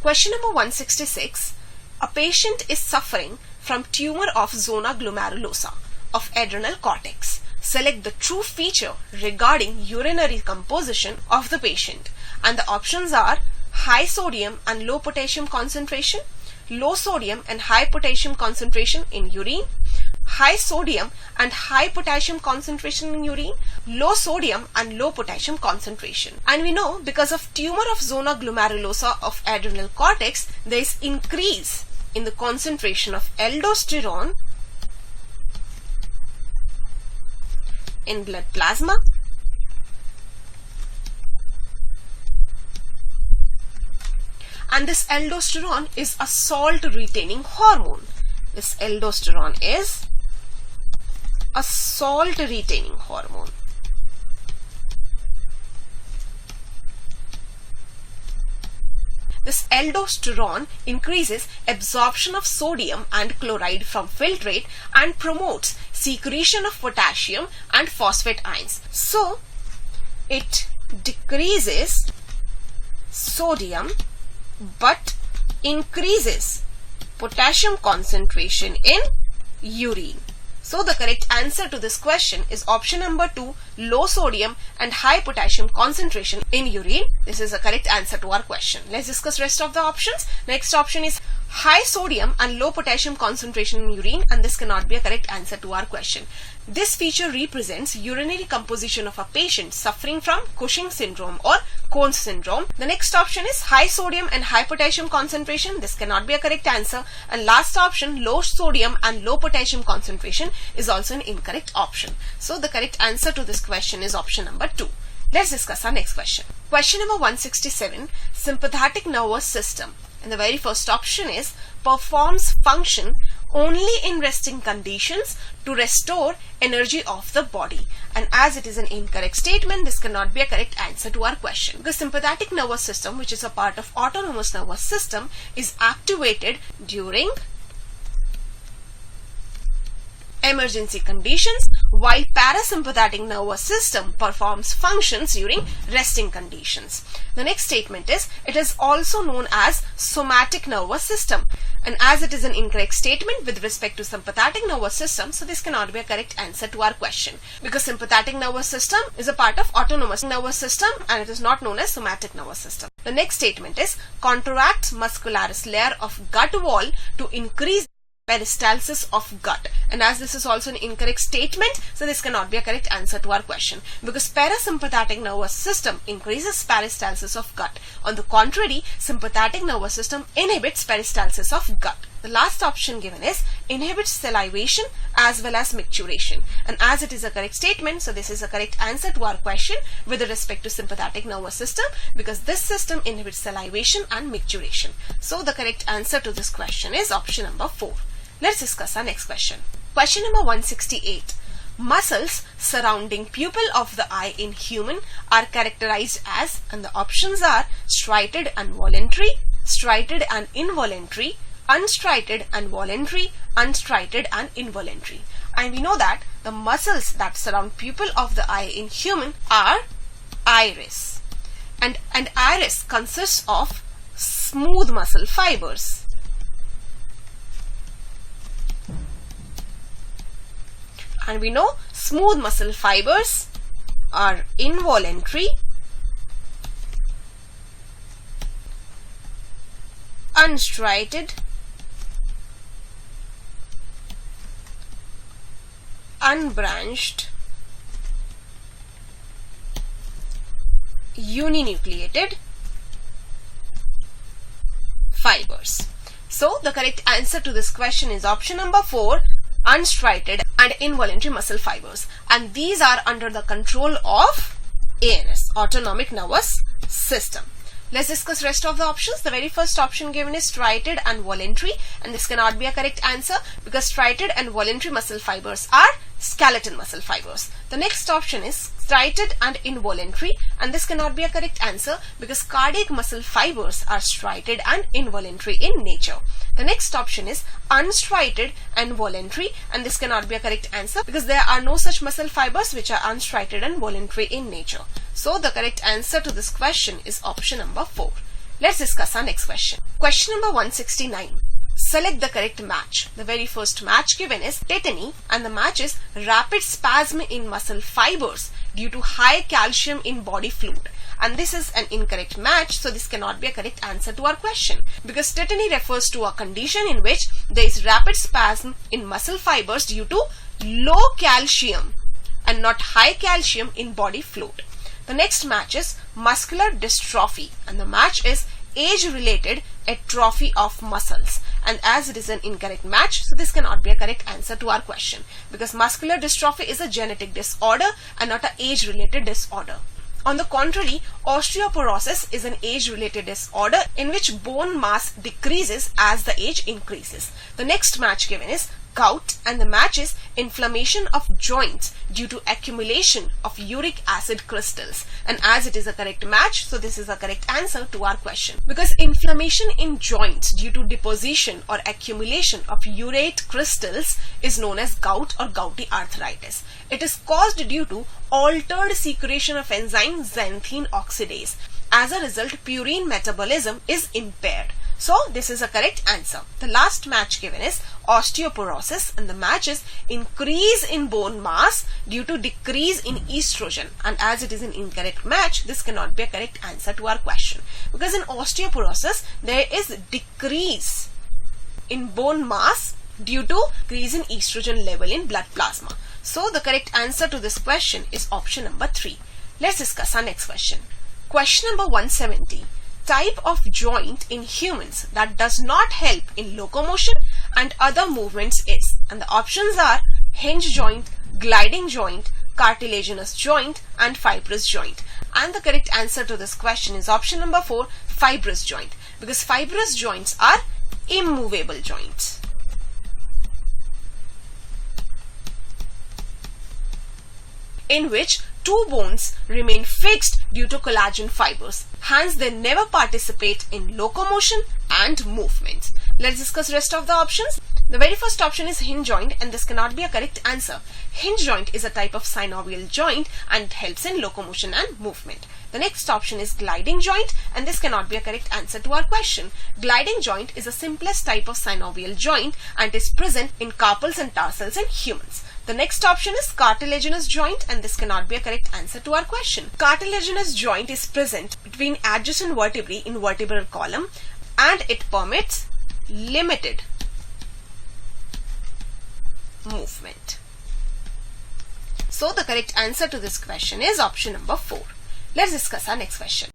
Question number 166. A patient is suffering from tumor of zona glomerulosa of adrenal cortex. Select the true feature regarding urinary composition of the patient, and the options are high sodium and low potassium concentration, low sodium and high potassium concentration in urine, high sodium and high potassium concentration in urine, low sodium and low potassium concentration. And we know because of tumor of zona glomerulosa of adrenal cortex, there is increase in the concentration of aldosterone in blood plasma, and this aldosterone is a salt retaining hormone. This aldosterone is a salt retaining hormone. This aldosterone increases absorption of sodium and chloride from filtrate and promotes secretion of potassium and phosphate ions. So, it decreases sodium but increases potassium concentration in urine. So the correct answer to this question is option number 2, low sodium and high potassium concentration in urine. This is the correct answer to our question. Let's discuss rest of the options. Next option is high sodium and low potassium concentration in urine, and this cannot be a correct answer to our question. This feature represents urinary composition of a patient suffering from Cushing syndrome or Cohen's syndrome. The next option is high sodium and high potassium concentration. This cannot be a correct answer. And last option, low sodium and low potassium concentration, is also an incorrect option. So the correct answer to this question is option number 2. Let's discuss our next question. Question number 167, sympathetic nervous system. And the very first option is performs function only in resting conditions to restore energy of the body. And as it is an incorrect statement, this cannot be a correct answer to our question. The sympathetic nervous system, which is a part of autonomous nervous system, is activated during emergency conditions, while parasympathetic nervous system performs functions during resting conditions. The next statement is, it is also known as somatic nervous system. And as it is an incorrect statement with respect to sympathetic nervous system, so this cannot be a correct answer to our question, because sympathetic nervous system is a part of autonomous nervous system and it is not known as somatic nervous system. The next statement is, contracts muscularis layer of gut wall to increase peristalsis of gut. And as this is also an incorrect statement, so this cannot be a correct answer to our question, because parasympathetic nervous system increases peristalsis of gut. On the contrary, sympathetic nervous system inhibits peristalsis of gut. The last option given is inhibits salivation as well as micturition. And as it is a correct statement, so this is a correct answer to our question with respect to sympathetic nervous system, because this system inhibits salivation and micturition. So the correct answer to this question is option number 4. Let's discuss our next question. Question number 168. Muscles surrounding pupil of the eye in human are characterized as, and the options are striated and voluntary, striated and involuntary, unstriated and voluntary, unstriated and involuntary. And we know that the muscles that surround pupil of the eye in human are iris. And iris consists of smooth muscle fibers. And we know smooth muscle fibers are involuntary, unstriated, unbranched, uninucleated fibers. So the correct answer to this question is option number 4, unstriated and involuntary muscle fibers, and these are under the control of ANS, autonomic nervous system. Let's discuss rest of the options. The very first option given is striated and voluntary, and this cannot be a correct answer because striated and voluntary muscle fibers are skeletal muscle fibers. The next option is striated and involuntary, and this cannot be a correct answer because cardiac muscle fibers are striated and involuntary in nature. The next option is unstriated and voluntary, and this cannot be a correct answer because there are no such muscle fibers which are unstriated and voluntary in nature. So the correct answer to this question is option number 4. Let's discuss our next question. Question number 169. Select the correct match. The very first match given is tetany and the match is rapid spasm in muscle fibers due to high calcium in body fluid. And this is an incorrect match, so this cannot be a correct answer to our question, because tetany refers to a condition in which there is rapid spasm in muscle fibers due to low calcium and not high calcium in body fluid. The next match is muscular dystrophy and the match is age-related atrophy of muscles, and as it is an incorrect match, so this cannot be a correct answer to our question, because muscular dystrophy is a genetic disorder and not an age-related disorder. On the contrary, osteoporosis is an age-related disorder in which bone mass decreases as the age increases. The next match given is gout and the match is inflammation of joints due to accumulation of uric acid crystals, and as it is a correct match, so this is a correct answer to our question, because inflammation in joints due to deposition or accumulation of urate crystals is known as gout or gouty arthritis. It is caused due to altered secretion of enzyme xanthine oxidase. As a result, purine metabolism is impaired. So this is a correct answer. The last match given is osteoporosis and the match is increase in bone mass due to decrease in estrogen, and as it is an incorrect match, this cannot be a correct answer to our question, because in osteoporosis there is decrease in bone mass due to decrease in estrogen level in blood plasma. So the correct answer to this question is option number 3. Let's discuss our next question. Question number 170. Type of joint in humans that does not help in locomotion and other movements is, and the options are hinge joint, gliding joint, cartilaginous joint and fibrous joint, and the correct answer to this question is option number 4, fibrous joint, because fibrous joints are immovable joints. In which two bones remain fixed due to collagen fibers. Hence, they never participate in locomotion and movement. Let's discuss rest of the options. The very first option is hinge joint and this cannot be a correct answer. Hinge joint is a type of synovial joint and it helps in locomotion and movement. The next option is gliding joint and this cannot be a correct answer to our question. Gliding joint is the simplest type of synovial joint and is present in carpals and tarsals in humans. The next option is cartilaginous joint and this cannot be a correct answer to our question. Cartilaginous joint is present between adjacent vertebrae in vertebral column and it permits limited movement. So the correct answer to this question is option number 4. Let's discuss our next question.